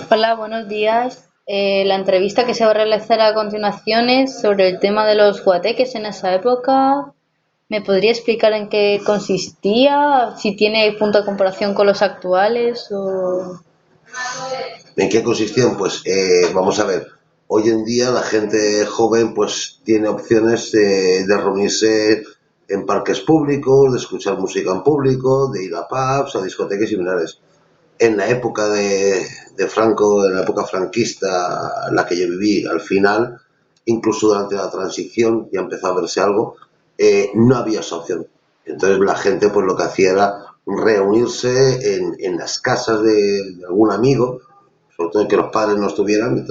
Hola, buenos días. La entrevista que se va a realizar a continuación es sobre el tema de los guateques en esa época. ¿Me podría explicar en qué consistía? Si tiene punto de comparación con los actuales o... ¿En qué consistían? Pues vamos a ver, hoy en día la gente joven pues tiene opciones de reunirse en parques públicos, de escuchar música en público, de ir a pubs, a discotecas similares. En la época de Franco, en la época franquista, la que yo viví, al final, incluso durante la transición, ya empezó a verse algo, no había esa opción. Entonces la gente pues lo que hacía era reunirse en las casas de algún amigo, sobre todo que los padres no estuvieran,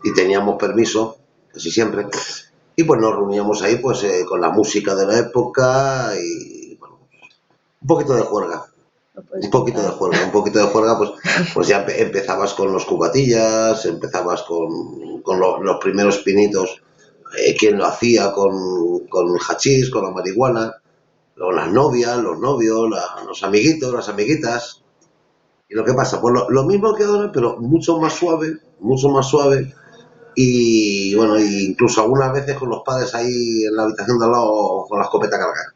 y teníamos permiso, casi siempre, y pues nos reuníamos ahí pues con la música de la época y bueno, un poquito de juerga, ¿Lo puedes contar? un poquito de juerga, pues ya empezabas con los cubatillas, empezabas con los primeros pinitos, quien lo hacía con el hachís, con la marihuana, luego las novias, los novios, los amiguitos, las amiguitas. Y lo que pasa, pues lo mismo que ahora, pero mucho más suave, y bueno, incluso algunas veces con los padres ahí en la habitación de al lado con la escopeta cargada.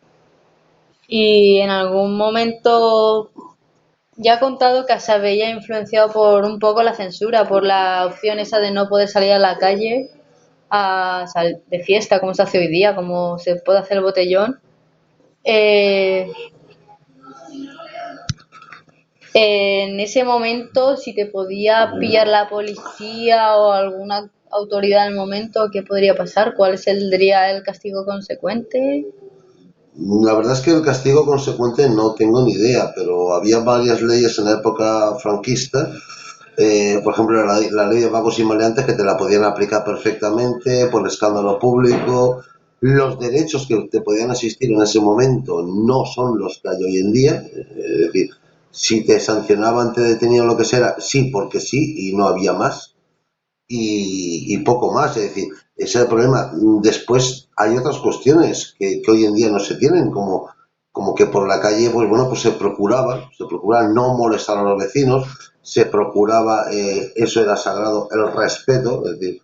Y en algún momento ya ha contado que se veía influenciado por un poco la censura, por la opción esa de no poder salir a la calle de fiesta, como se hace hoy día, como se puede hacer el botellón. Eh, en ese momento, si te podía pillar la policía o alguna autoridad en el momento, ¿qué podría pasar? ¿Cuál sería el castigo consecuente? La verdad es que el castigo consecuente no tengo ni idea, pero había varias leyes en la época franquista, por ejemplo la ley de vagos y maleantes que te la podían aplicar perfectamente por escándalo público. Los derechos que te podían asistir en ese momento no son los que hay hoy en día, es decir, si te sancionaban, te detenían, lo que sea, sí porque sí y no había más, y poco más. Es decir, ese es el problema. Después hay otras cuestiones que hoy en día no se tienen, como que por la calle, pues bueno, pues se procuraba no molestar a los vecinos, se procuraba, eso era sagrado, el respeto, es decir,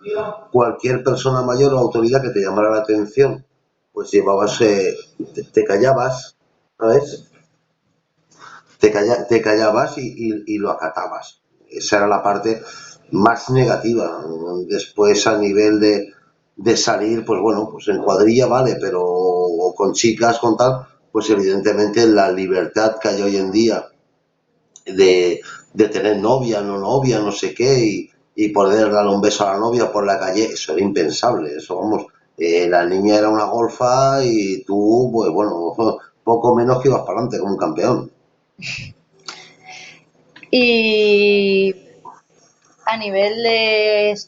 cualquier persona mayor o autoridad que te llamara la atención, pues llevabas, te callabas, ¿sabes? Te callabas y lo acatabas. Esa era la parte más negativa. Después, a nivel de salir, pues bueno, pues en cuadrilla vale, pero o con chicas, con tal, pues evidentemente la libertad que hay hoy en día de tener novia, no novia, no sé qué, y poder darle un beso a la novia por la calle, eso era impensable. Eso, vamos, la niña era una golfa y tú, pues bueno, poco menos que ibas para adelante como un campeón. Y a nivel de,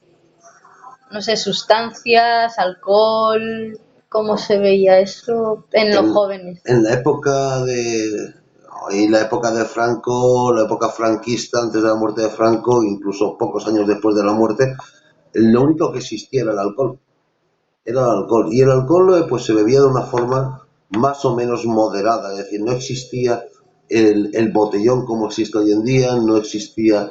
no sé, sustancias, alcohol, ¿cómo se veía eso en los en, jóvenes? en la época y la época de Franco, la época franquista, antes de la muerte de Franco, incluso pocos años después de la muerte, lo único que existía era el alcohol. Era el alcohol. Y el alcohol pues se bebía de una forma más o menos moderada, es decir, no existía el botellón como existe hoy en día, no existía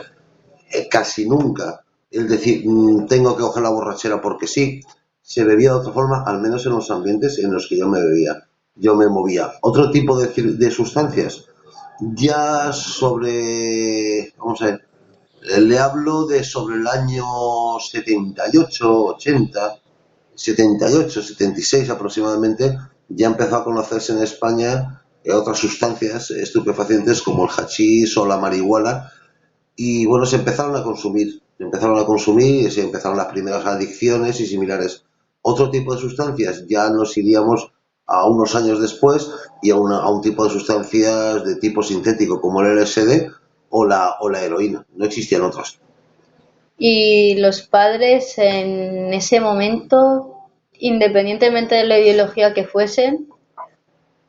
casi nunca. Es decir, tengo que coger la borrachera porque sí. Se bebía de otra forma, al menos en los ambientes en los que yo me movía. Otro tipo de sustancias, ya sobre, vamos a ver, le hablo de sobre el año 78, 80, 78, 76 aproximadamente, ya empezó a conocerse en España otras sustancias estupefacientes como el hachís o la marihuana, y bueno, se empezaron a consumir y se empezaron las primeras adicciones y similares. Otro tipo de sustancias, ya nos iríamos a unos años después y a un tipo de sustancias de tipo sintético como el LSD o la heroína. No existían otras. Y los padres en ese momento, independientemente de la ideología que fuesen,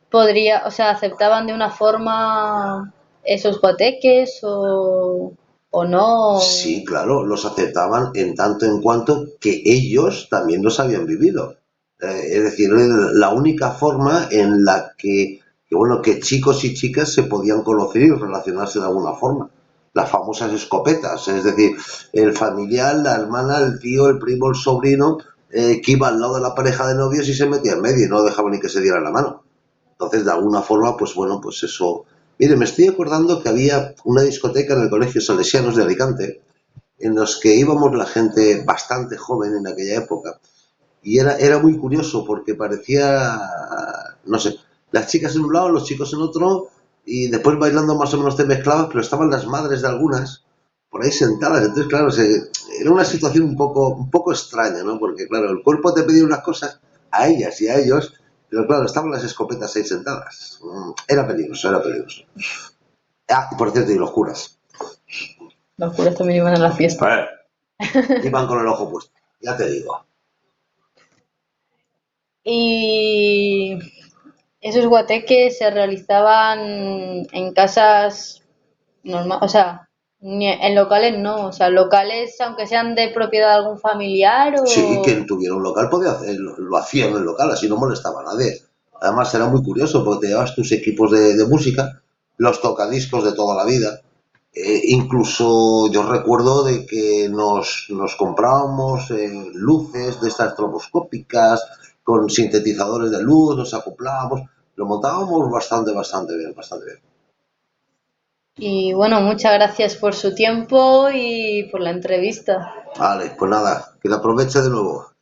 podría, o sea, aceptaban de una forma esos guateques o no. Sí, claro, los aceptaban en tanto en cuanto que ellos también los habían vivido. Es decir, la única forma en la bueno, que chicos y chicas se podían conocer y relacionarse de alguna forma. las famosas escopetas, es decir, el familiar, la hermana, el tío, el primo, el sobrino, que iba al lado de la pareja de novios y se metía en medio y no dejaba ni que se diera la mano. Entonces, de alguna forma, pues bueno, pues eso. Mire, me estoy acordando que había una discoteca en el Colegio Salesianos de Alicante, en los que íbamos la gente bastante joven en aquella época. Y era muy curioso porque parecía, no sé, las chicas en un lado, los chicos en otro, y después bailando más o menos te mezclabas, pero estaban las madres de algunas por ahí sentadas. Entonces, claro, era una situación un poco extraña, ¿no? Porque, claro, el cuerpo te pedía unas cosas a ellas y a ellos, pero claro, estaban las escopetas ahí sentadas. Era peligroso, era peligroso. Ah, y por cierto, y los curas. Los curas también iban a la A fiesta. ver, iban con el ojo puesto, ya te digo. Y esos guateques se realizaban en casas normal, o sea, en locales no, o sea, locales aunque sean de propiedad de algún familiar Sí, o... quien tuviera un local podía hacer, lo hacía en el local, así no molestaba a nadie. Además era muy curioso porque te llevas tus equipos de música, los tocadiscos de toda la vida. Incluso yo recuerdo de que nos comprábamos luces de estas estroboscópicas con sintetizadores de luz, nos acoplábamos, lo montábamos bastante bien, bastante bien. Y bueno, muchas gracias por su tiempo y por la entrevista. Vale, pues nada, que la aproveche de nuevo.